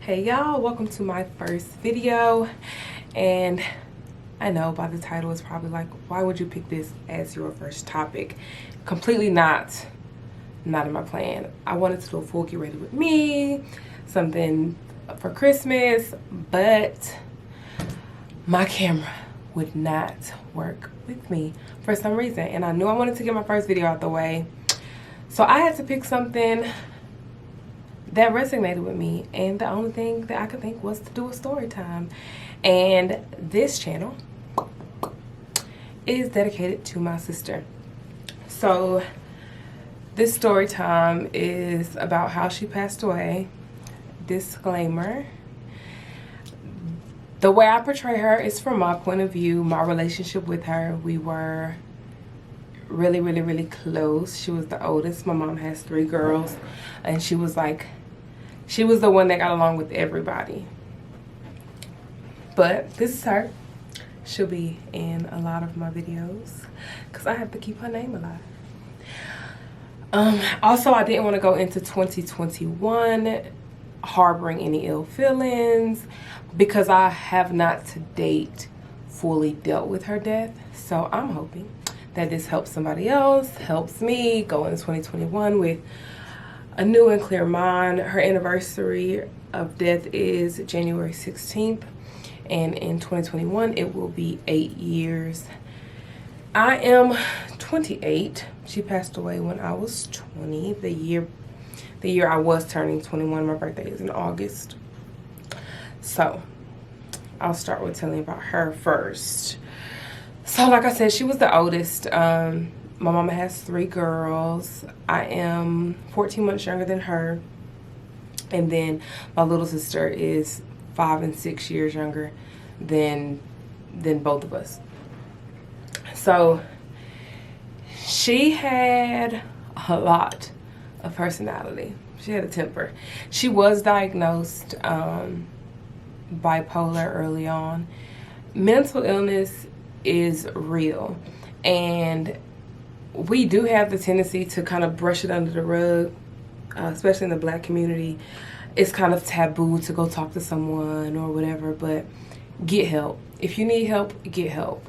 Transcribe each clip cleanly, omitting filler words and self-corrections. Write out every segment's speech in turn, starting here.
Hey y'all, welcome to my first video. And I know by the title it's probably like, why would you pick this as your first topic? Completely not in my plan. I wanted to do a full get ready with me, something for Christmas, but my camera would not work with me for some reason, and I knew I wanted to get my first video out the way, so I had to pick something that resonated with me, and the only thing that I could think was to do a story time. And this channel is dedicated to my sister. So this story time is about how she passed away. Disclaimer: the way I portray her is from my point of view, my relationship with her. We were really close. She was the oldest. My mom has 3 girls, and she was the one that got along with everybody. But this is her. She'll be in a lot of my videos because I have to keep her name alive. Also, I didn't want to go into 2021 harboring any ill feelings because I have not to date fully dealt with her death. So I'm hoping that this helps somebody else, helps me go into 2021 with a new and clear mind. Her anniversary of death is January 16th, and in 2021 it will be 8 years. I am 28. She passed away when I was 20. The year I was turning 21. My birthday is in August. So I'll start with telling you about her first. So like I said, she was the oldest. My mama has 3 girls. I am 14 months younger than her. And then my little sister is 5 and 6 years younger than both of us. So she had a lot of personality. She had a temper. She was diagnosed bipolar early on. Mental illness is real, and we do have the tendency to kind of brush it under the rug, especially in the Black community. It's kind of taboo to go talk to someone or whatever, but get help. If you need help, get help.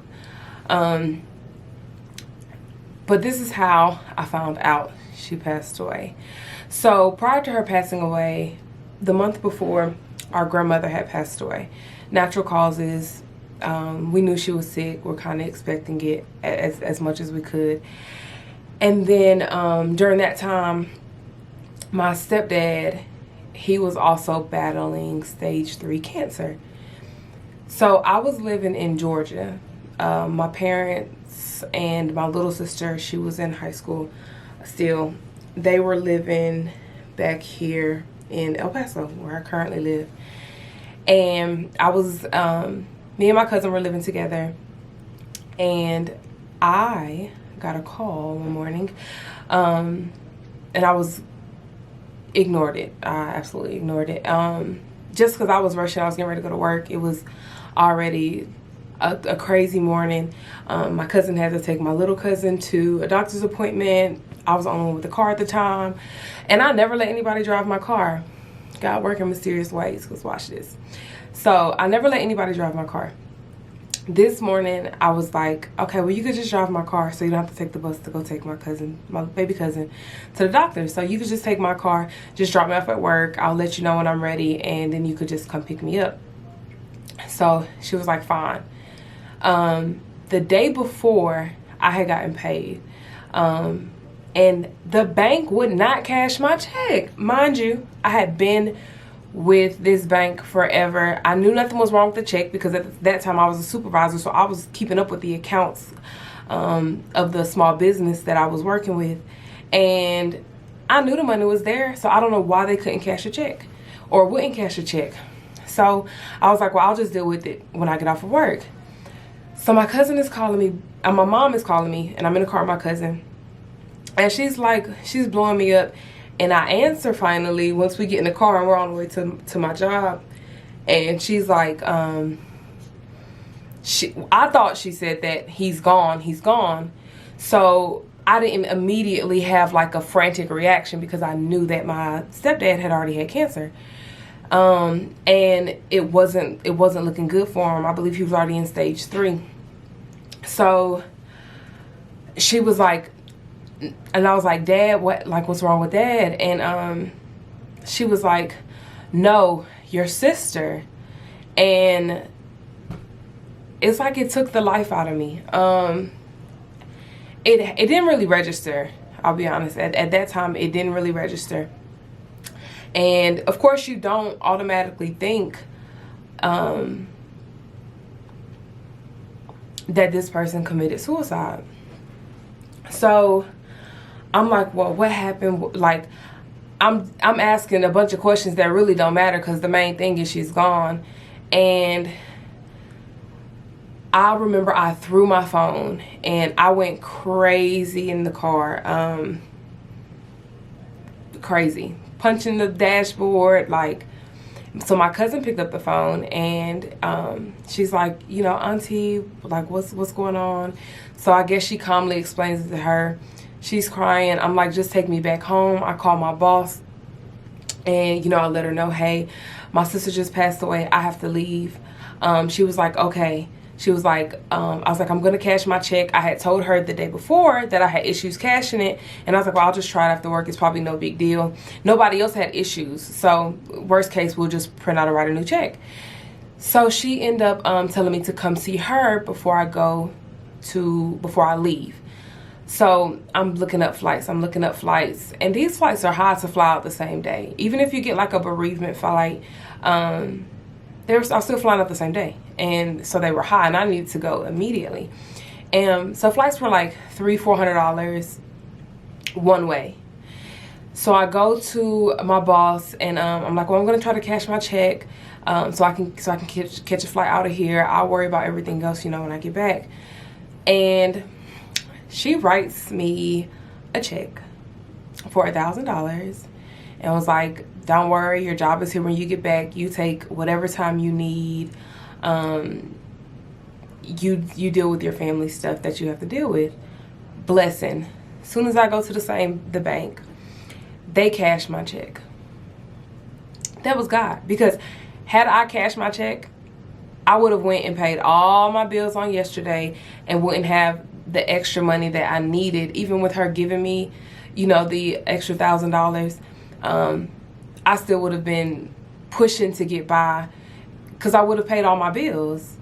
But this is how I found out she passed away. So prior to her passing away, the month before, our grandmother had passed away. Natural causes. We knew she was sick. We're kind of expecting it as much as we could. And then during that time, my stepdad, he was also battling stage 3 cancer. So I was living in Georgia. My parents and my little sister, she was in high school still. They were living back here in El Paso, where I currently live. And I was, me and my cousin were living together. And I got a call one morning, and I ignored it. I absolutely ignored it. Just because I was rushing, I was getting ready to go to work. It was already a crazy morning. My cousin had to take my little cousin to a doctor's appointment. I was the only one with the car at the time, and I never let anybody drive my car. God work in mysterious ways, because watch this. So I never let anybody drive my car. This morning, I was like, okay, well, you could just drive my car so you don't have to take the bus to go take my baby cousin, to the doctor. So you could just take my car, just drop me off at work. I'll let you know when I'm ready, and then you could just come pick me up. So she was like, fine. The day before, I had gotten paid. And the bank would not cash my check. Mind you, I had been with this bank forever. I knew nothing was wrong with the check because at that time I was a supervisor, so I was keeping up with the accounts of the small business that I was working with, and I knew the money was there, so I don't know why they couldn't cash a check or wouldn't cash a check. So I was like, well, I'll just deal with it when I get off of work. So my cousin is calling me, and my mom is calling me, and I'm in the car with my cousin, and she's blowing me up. And I answer finally once we get in the car and we're on the way to my job. And she's like, I thought she said that he's gone. So I didn't immediately have like a frantic reaction because I knew that my stepdad had already had cancer. And it wasn't looking good for him. I believe he was already in stage 3. So she was like, and I was like, Dad, what's wrong with Dad? And she was like, no, your sister. And it's like it took the life out of me. It didn't really register. I'll be honest. At that time, it didn't really register. And of course, you don't automatically think that this person committed suicide. So I'm like, well, what happened? Like, I'm asking a bunch of questions that really don't matter, because the main thing is she's gone. And I remember I threw my phone and I went crazy in the car. Crazy. Punching the dashboard, like. So my cousin picked up the phone, and she's like, you know, Auntie, like, what's going on? So I guess she calmly explains it to her. She's crying. I'm like, just take me back home. I call my boss, and, you know, I let her know, hey, my sister just passed away. I have to leave. She was like, okay. She was like, I was like, I'm going to cash my check. I had told her the day before that I had issues cashing it. And I was like, well, I'll just try it after work. It's probably no big deal. Nobody else had issues. So worst case, we'll just print out and write a new check. So she ended up telling me to come see her before I leave. So I'm looking up flights. And these flights are hard to fly out the same day. Even if you get like a bereavement flight, I'm still flying out the same day. And so they were high, and I needed to go immediately. And so flights were like $300-400 one way. So I go to my boss, and I'm like, well, I'm gonna try to cash my check so I can catch a flight out of here. I'll worry about everything else, you know, when I get back. And she writes me a check for $1,000 and was like, don't worry, your job is here when you get back. You take whatever time you need. You deal with your family stuff that you have to deal with. Blessing. As soon as I go to the bank, they cash my check. That was God. Because had I cashed my check, I would have went and paid all my bills on yesterday and wouldn't have the extra money that I needed. Even with her giving me, you know, the extra $1,000, I still would have been pushing to get by, because I would have paid all my bills.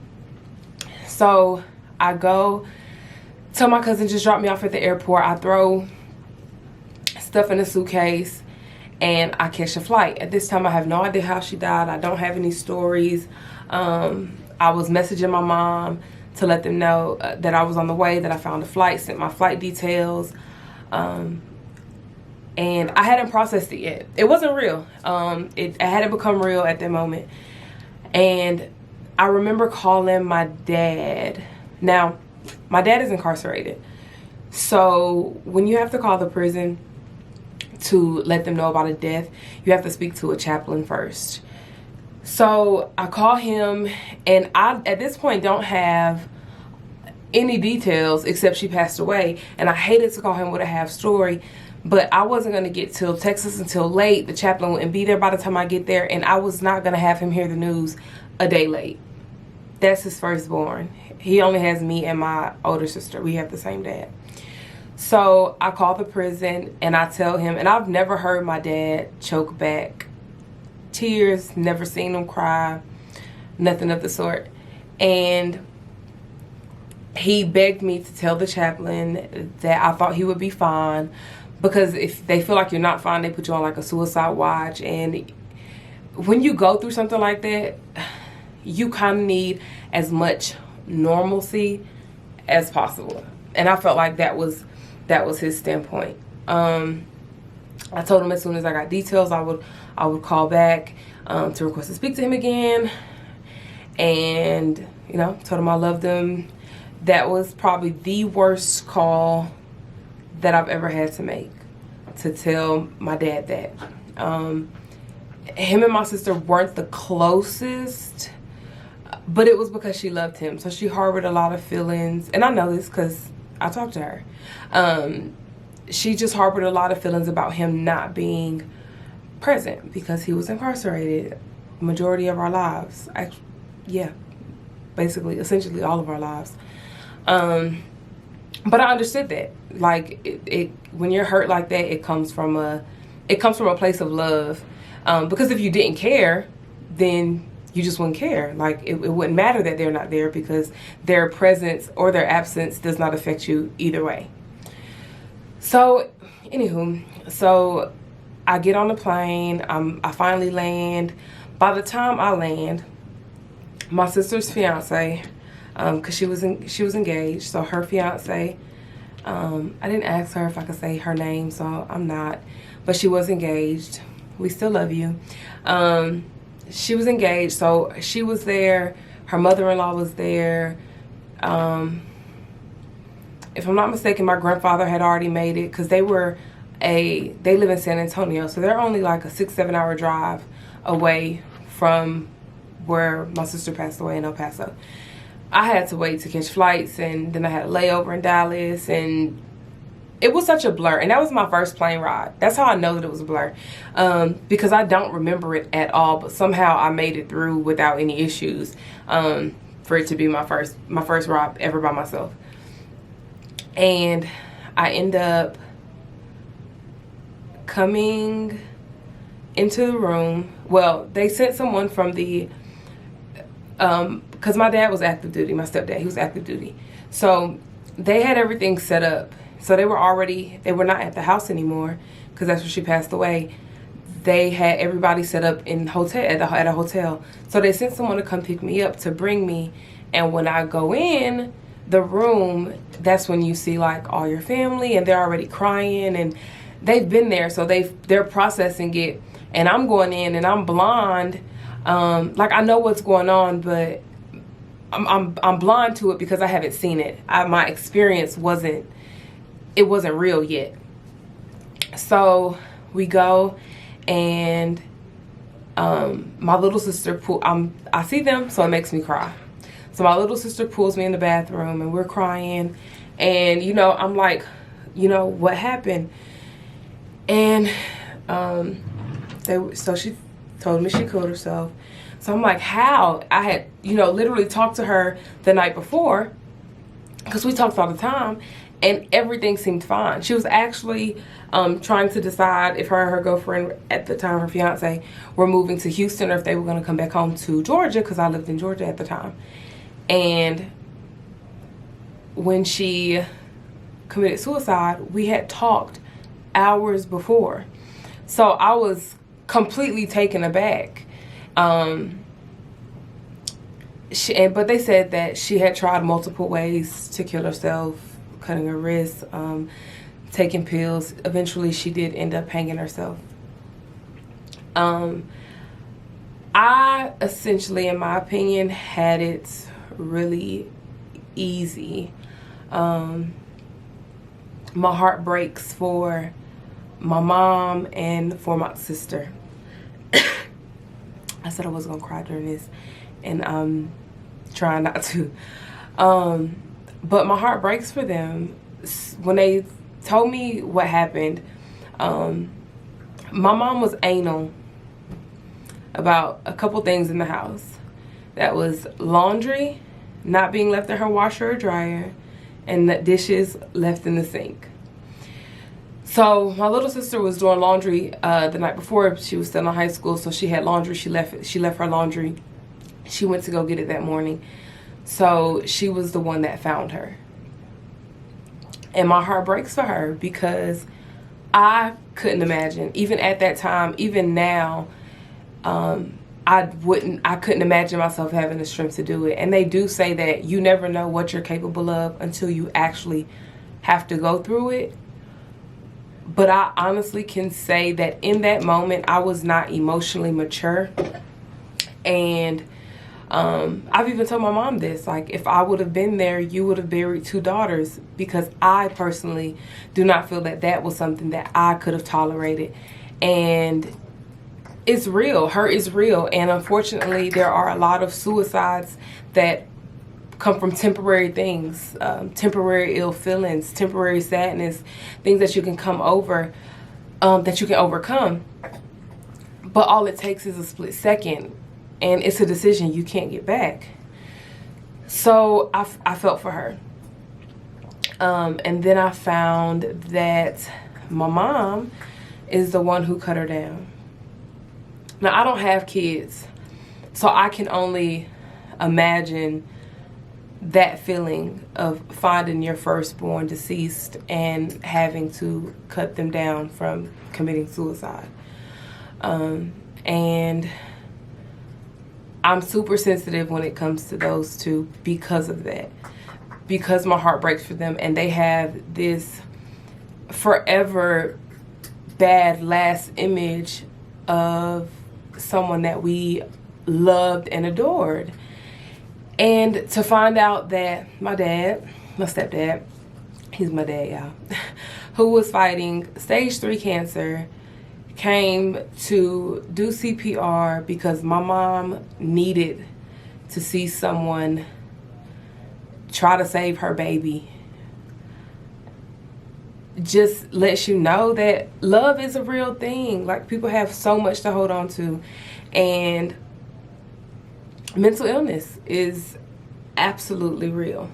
So I go, tell my cousin just drop me off at the airport. I throw stuff in a suitcase, and I catch a flight. At this time, I have no idea how she died. I don't have any stories. I was messaging my mom to let them know that I was on the way, that I found a flight, sent my flight details. And I hadn't processed it yet. It wasn't real. It hadn't become real at that moment. And I remember calling my dad. Now, my dad is incarcerated. So when you have to call the prison to let them know about a death, you have to speak to a chaplain first. So I call him, and I, at this point, don't have any details except she passed away. And I hated to call him with a half story, but I wasn't going to get till Texas until late. The chaplain wouldn't be there by the time I get there, and I was not going to have him hear the news a day late. That's his firstborn. He only has me and my older sister. We have the same dad. So I call the prison, and I tell him, and I've never heard my dad choke back tears, never seen him cry, nothing of the sort. And he begged me to tell the chaplain that I thought he would be fine, because if they feel like you're not fine, they put you on like a suicide watch. And when you go through something like that, you kind of need as much normalcy as possible. And I felt like that was his standpoint. I told him as soon as I got details, I would call back to request to speak to him again. And, you know, told him I loved him. That was probably the worst call that I've ever had to make, to tell my dad that. Him and my sister weren't the closest, but it was because she loved him. So she harbored a lot of feelings. And I know this because I talked to her. She just harbored a lot of feelings about him not being present because he was incarcerated. majority of our lives. Yeah, basically, essentially all of our lives. But I understood that, like, it when you're hurt like that, it comes from a place of love. Because if you didn't care, then you just wouldn't care. Like, it wouldn't matter that they're not there, because their presence or their absence does not affect you either way. So, anywho, so I get on the plane. I finally land. By the time I land, my sister's fiance, because she was engaged, so her fiance, I didn't ask her if I could say her name, so I'm not, but she was engaged. We still love you. She was engaged, so she was there. Her mother-in-law was there. If I'm not mistaken, my grandfather had already made it, because they live in San Antonio, so they're only like a 6-7 hour drive away from where my sister passed away in El Paso. I had to wait to catch flights, and then I had a layover in Dallas, and it was such a blur. And that was my first plane ride. That's how I know that it was a blur, because I don't remember it at all, but somehow I made it through without any issues, for it to be my first ride ever by myself. And I end up coming into the room. Well, they sent someone from the because my dad was active duty, my stepdad, he was active duty, so they had everything set up. So they were not at the house anymore, because that's where she passed away. They had everybody set up at a hotel. So they sent someone to come pick me up, to bring me. And when I go in the room, that's when you see like all your family, and they're already crying, and they've been there, so they're processing it. And I'm going in, and I'm blind. Like, I know what's going on, but I'm blind to it because I haven't seen it. My experience wasn't real yet. So we go, and my little sister I see them, so it makes me cry. So my little sister pulls me in the bathroom, and we're crying, and I'm like, what happened? And so she told me she killed herself. So I'm like, how? I had literally talked to her the night before, because we talked all the time, and everything seemed fine. She was actually trying to decide if her and her girlfriend, at the time her fiance, were moving to Houston, or if they were going to come back home to Georgia, because I lived in Georgia at the time. And when she committed suicide, we had talked hours before. So I was completely taken aback. But they said that she had tried multiple ways to kill herself, cutting her wrists, taking pills. Eventually she did end up hanging herself. I essentially, in my opinion, had it really easy. My heart breaks for my mom and for my sister. I said I wasn't gonna cry during this, and I'm trying not to. But my heart breaks for them. When they told me what happened, my mom was anal about a couple things in the house. That was laundry not being left in her washer or dryer, and the dishes left in the sink. So my little sister was doing laundry the night before. She was still in high school, so she had laundry. She left her laundry. She went to go get it that morning. So she was the one that found her. And my heart breaks for her, because I couldn't imagine, even at that time, even now, I couldn't imagine myself having the strength to do it. And they do say that you never know what you're capable of until you actually have to go through it. But I honestly can say that in that moment, I was not emotionally mature. And I've even told my mom this, like, if I would have been there, you would have buried 2 daughters, because I personally do not feel that that was something that I could have tolerated. And it's real. Hurt is real. And unfortunately, there are a lot of suicides that come from temporary things, temporary ill feelings, temporary sadness, things that you can come over, that you can overcome. But all it takes is a split second. and it's a decision you can't get back. So I felt for her. And then I found that my mom is the one who cut her down. Now, I don't have kids, so I can only imagine that feeling of finding your firstborn deceased and having to cut them down from committing suicide. And I'm super sensitive when it comes to those two because of that. Because my heart breaks for them, and they have this forever bad last image of someone that we loved and adored. And to find out that my stepdad, he's my dad, y'all, who was fighting stage 3 cancer, came to do CPR because my mom needed to see someone try to save her baby, just lets you know that love is a real thing. Like, people have so much to hold on to, and mental illness is absolutely real.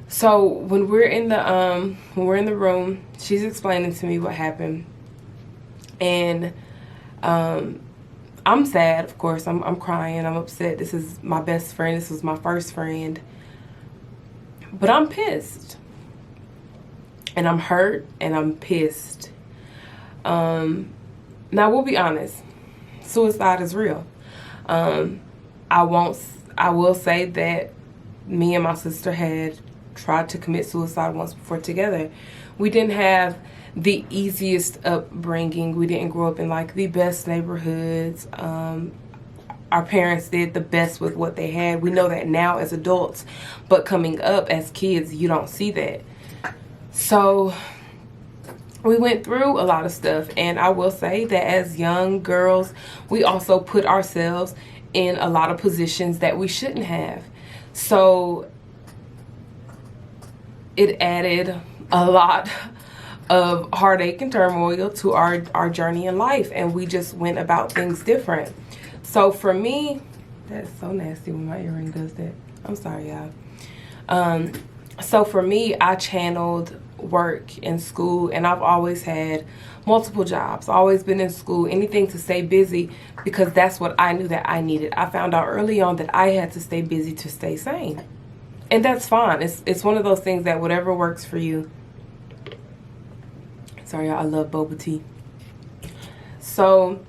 So when we're in the room, she's explaining to me what happened, and I'm sad, of course. I'm crying. I'm upset. This is my best friend. This was my first friend. But I'm pissed. And I'm hurt and I'm pissed. Now, we'll be honest. Suicide is real. I will say that me and my sister had tried to commit suicide once before together. We didn't have the easiest upbringing. We didn't grow up in like the best neighborhoods. Our parents did the best with what they had. We know that now as adults, but coming up as kids, you don't see that. So we went through a lot of stuff, and I will say that as young girls, we also put ourselves in a lot of positions that we shouldn't have. So it added a lot of heartache and turmoil to our journey in life, and we just went about things different. So for me, that's so nasty when my earring does that. I'm sorry, y'all. So for me, I channeled work in school, and I've always had multiple jobs, always been in school, anything to stay busy, because that's what I knew that I needed. I found out early on that I had to stay busy to stay sane. And that's fine. It's one of those things that whatever works for you. Sorry, y'all, I love boba tea. So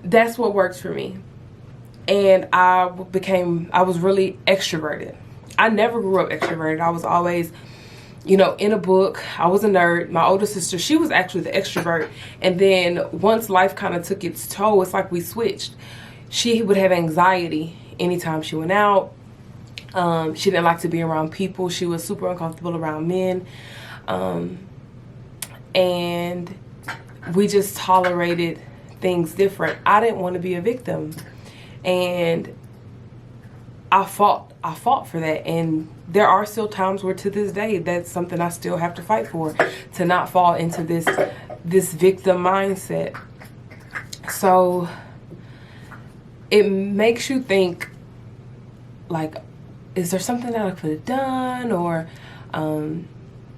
that's what works for me. And I was really extroverted. I never grew up extroverted. I was always, in a book. I was a nerd. My older sister, she was actually the extrovert. And then once life kind of took its toll, it's like we switched. She would have anxiety anytime she went out. She didn't like to be around people. She was super uncomfortable around men. And we just tolerated things different. I didn't want to be a victim, and I fought for that. And there are still times where, to this day, that's something I still have to fight for, to not fall into this victim mindset. So it makes you think, like, is there something that I could have done, or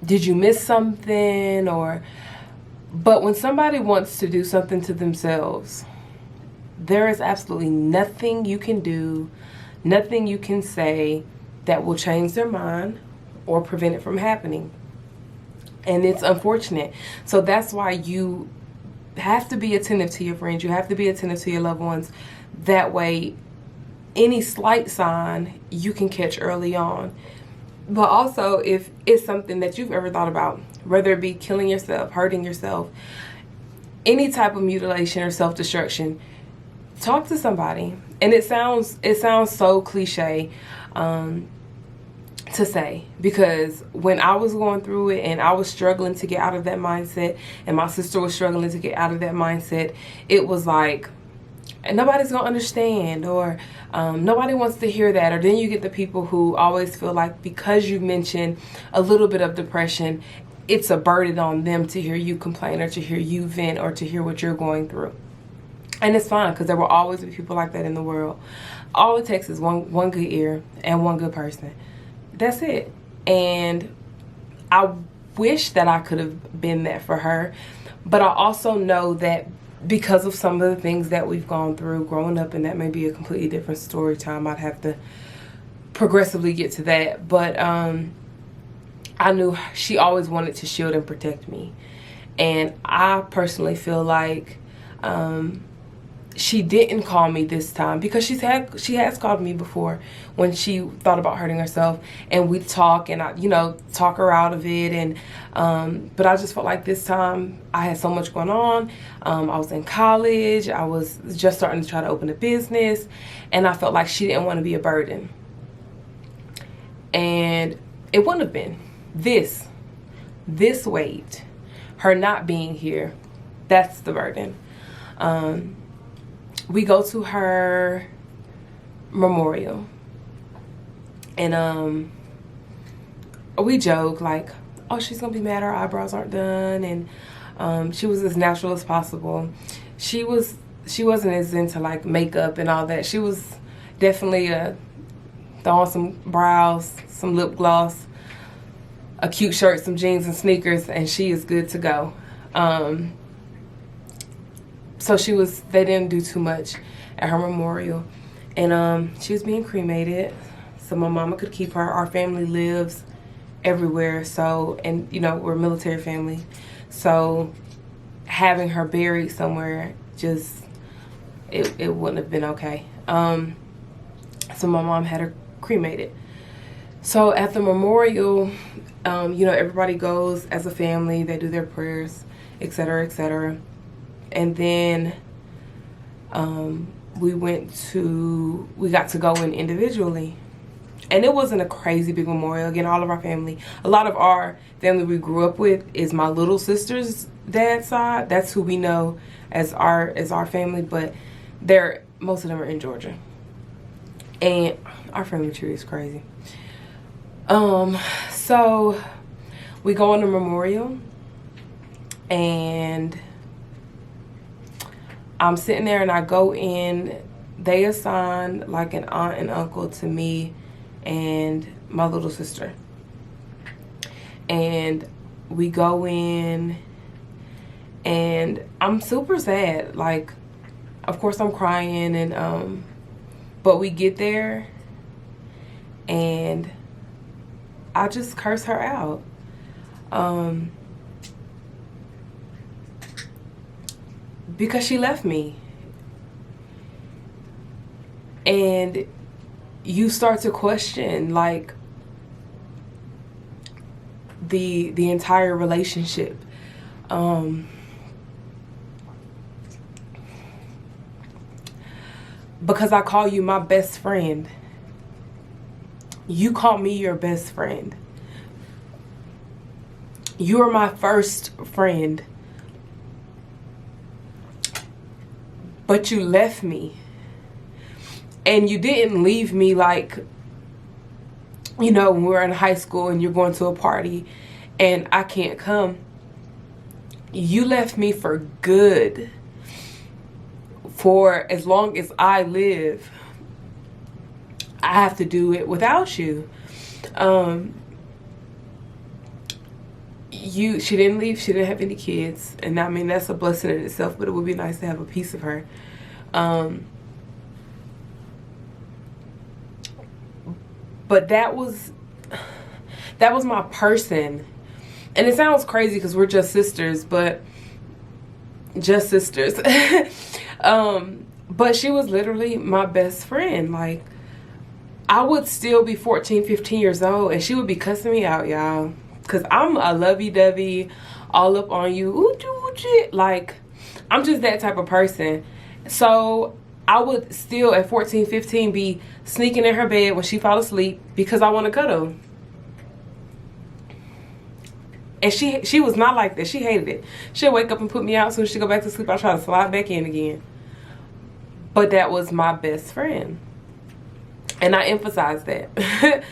did you miss something? But when somebody wants to do something to themselves, there is absolutely nothing you can do, nothing you can say that will change their mind or prevent it from happening. And it's unfortunate. So that's why you have to be attentive to your friends. You have to be attentive to your loved ones. That way, any slight sign you can catch early on. But also, if it's something that you've ever thought about, whether it be killing yourself, hurting yourself, any type of mutilation or self-destruction, talk to somebody. And it sounds so cliche to say, because when I was going through it and I was struggling to get out of that mindset, and my sister was struggling to get out of that mindset, it was like, and nobody's gonna understand, or nobody wants to hear that. Or then you get the people who always feel like because you mention a little bit of depression, it's a burden on them to hear you complain, or to hear you vent, or to hear what you're going through. And it's fine, because there will always be people like that in the world. All it takes is one good ear and one good person. That's it. And I wish that I could have been that for her. But I also know that because of some of the things that we've gone through growing up, and that may be a completely different story time. I'd have to progressively get to that. But I knew she always wanted to shield and protect me. And I personally feel like she didn't call me this time, because she has called me before when she thought about hurting herself, and we talk, and I, talk her out of it. And but I just felt like this time I had so much going on. I was in college. I was just starting to try to open a business, and I felt like she didn't want to be a burden. And it wouldn't have been this weight, her not being here. That's the burden. We go to her memorial, and we joke like, oh, she's gonna be mad her eyebrows aren't done. And she was as natural as possible. She wasn't as into like makeup and all that. She was definitely throw on some brows, some lip gloss, a cute shirt, some jeans and sneakers, and she is good to go. So they didn't do too much at her memorial. And she was being cremated, so my mama could keep her. Our family lives everywhere, so, and we're a military family, so having her buried somewhere, just it wouldn't have been okay. So my mom had her cremated. So at the memorial, everybody goes as a family, they do their prayers, etc., etc. And then we got to go in individually. And it wasn't a crazy big memorial. Again, a lot of our family we grew up with is my little sister's dad's side. That's who we know as our family, but most of them are in Georgia. And our family tree is crazy. So we go on the memorial, and I'm sitting there, and I go in. They assign like an aunt and uncle to me and my little sister. And we go in, and I'm super sad. Like, of course I'm crying, and but we get there, and I just curse her out. Because she left me. And you start to question like the entire relationship. Because I call you my best friend. You call me your best friend. You are my first friend. But you left me. And you didn't leave me like, when we're in high school and you're going to a party and I can't come. You left me for good. For as long as I live, I have to do it without you. She didn't leave. She didn't have any kids, and I mean that's a blessing in itself. But it would be nice to have a piece of her. But that was my person, and it sounds crazy because we're just sisters, but just sisters. But she was literally my best friend. Like, I would still be 14, 15 years old, and she would be cussing me out, y'all. Because I'm a lovey-dovey, all up on you, ooh, like, I'm just that type of person. So I would still, at 14, 15, be sneaking in her bed when she fall asleep because I want to cuddle. And she was not like that. She hated it. She'll wake up and put me out. As soon as she go back to sleep, I'll try to slide back in again. But that was my best friend. And I emphasize that.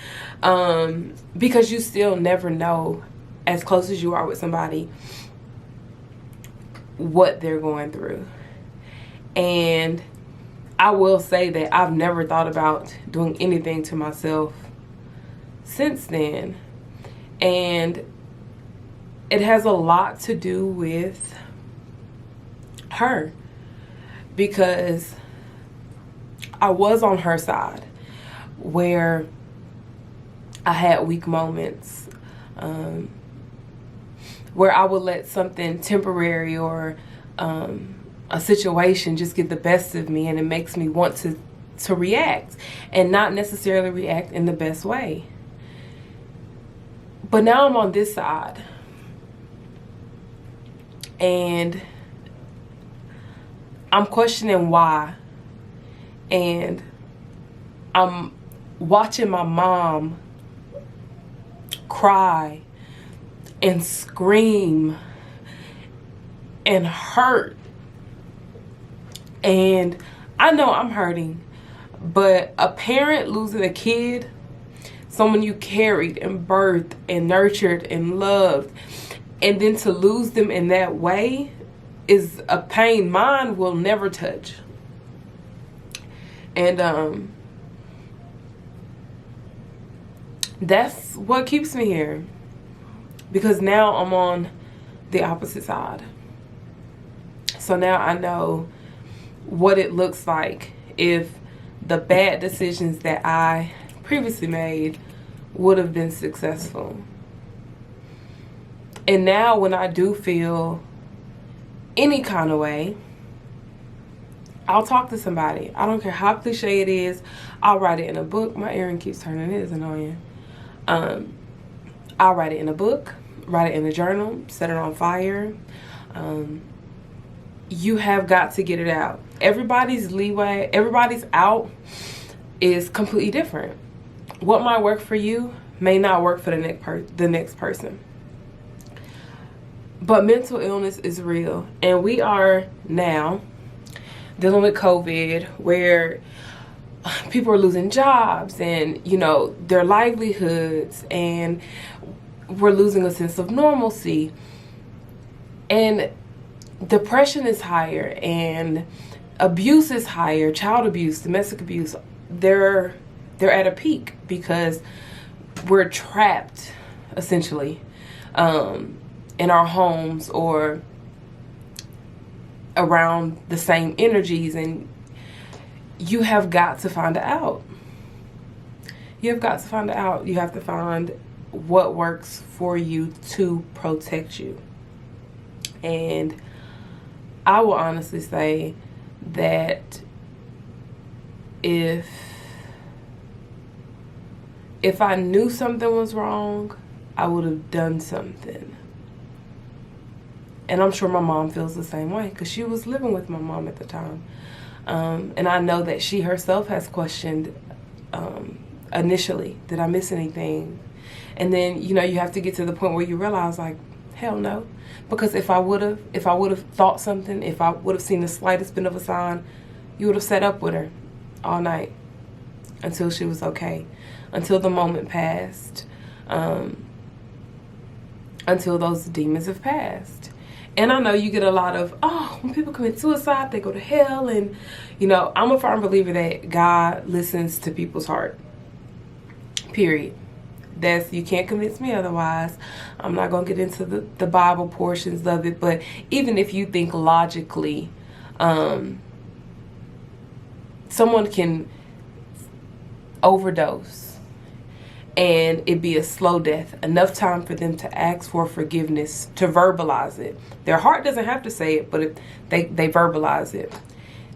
Because you still never know, as close as you are with somebody, what they're going through. And I will say that I've never thought about doing anything to myself since then. And it has a lot to do with her, because I was on her side where I had weak moments, where I would let something temporary or a situation just get the best of me, and it makes me want to react and not necessarily react in the best way. But now I'm on this side, and I'm questioning why, and I'm watching my mom cry and scream and hurt, and I know I'm hurting, but a parent losing a kid, someone you carried and birthed and nurtured and loved, and then to lose them in that way is a pain mine will never touch. And that's what keeps me here, because now I'm on the opposite side. So now I know what it looks like if the bad decisions that I previously made would have been successful. And now when I do feel any kind of way, I'll talk to somebody. I don't care how cliche it is. I'll write it in a book. My earring keeps turning. It is annoying. I'll write it in a book, write it in a journal, set it on fire. You have got to get it out. Everybody's leeway, everybody's out is completely different. What might work for you may not work for the next person. But mental illness is real, and we are now dealing with COVID, where people are losing jobs and, you know, their livelihoods, and we're losing a sense of normalcy, and depression is higher, and abuse is higher. Child abuse, domestic abuse, they're at a peak because we're trapped essentially in our homes or around the same energies, and you have got to find it out. You have got to find it out. You have to find what works for you to protect you. And I will honestly say that if I knew something was wrong, I would have done something. And I'm sure my mom feels the same way, because she was living with my mom at the time. And I know that she herself has questioned initially, did I miss anything? And then, you know, you have to get to the point where you realize, like, hell no. Because if I would have thought something, if I would have seen the slightest bit of a sign, you would have sat up with her all night until she was okay, until the moment passed, until those demons have passed. And I know you get a lot of, oh, when people commit suicide, they go to hell. And, you know, I'm a firm believer that God listens to people's heart. Period. You can't convince me otherwise. I'm not going to get into the Bible portions of it. But even if you think logically, someone can overdose and it be a slow death, enough time for them to ask for forgiveness, to verbalize it. Their heart doesn't have to say it, but they verbalize it.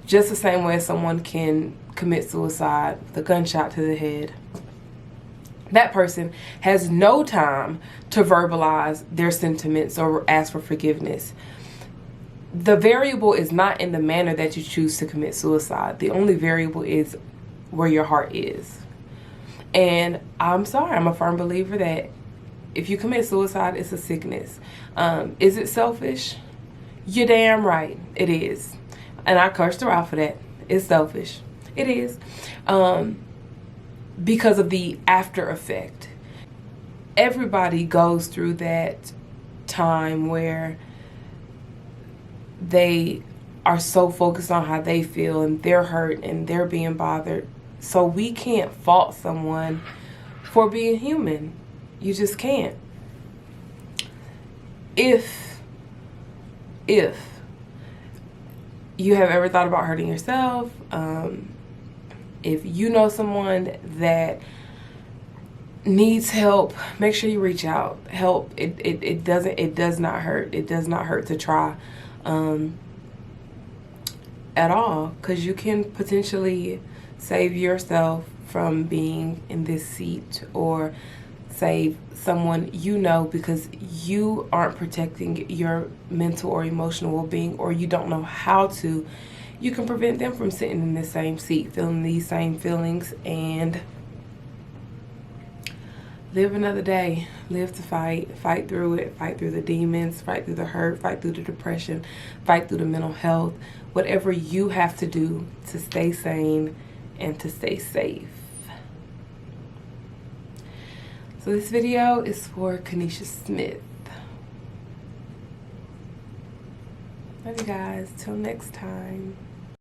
Just the same way someone can commit suicide with a gunshot to the head. That person has no time to verbalize their sentiments or ask for forgiveness. The variable is not in the manner that you choose to commit suicide. The only variable is where your heart is. And I'm sorry, I'm a firm believer that if you commit suicide, it's a sickness. Is it selfish? You're damn right, it is. And I cursed her out for that. It's selfish. It is. Because of the after effect. Everybody goes through that time where they are so focused on how they feel and they're hurt and they're being bothered. So we can't fault someone for being human. You just can't. If you have ever thought about hurting yourself, if you know someone that needs help, make sure you reach out. Help. It does not hurt. It does not hurt to try at all, because you can potentially save yourself from being in this seat, or save someone you know, because you aren't protecting your mental or emotional well-being, or you don't know how to. You can prevent them from sitting in the same seat, feeling these same feelings, and live another day. Live to fight through it, fight through the demons, fight through the hurt, fight through the depression, fight through the mental health, whatever you have to do to stay sane and to stay safe. So this video is for Kanisha Smith. Love you guys. Till next time.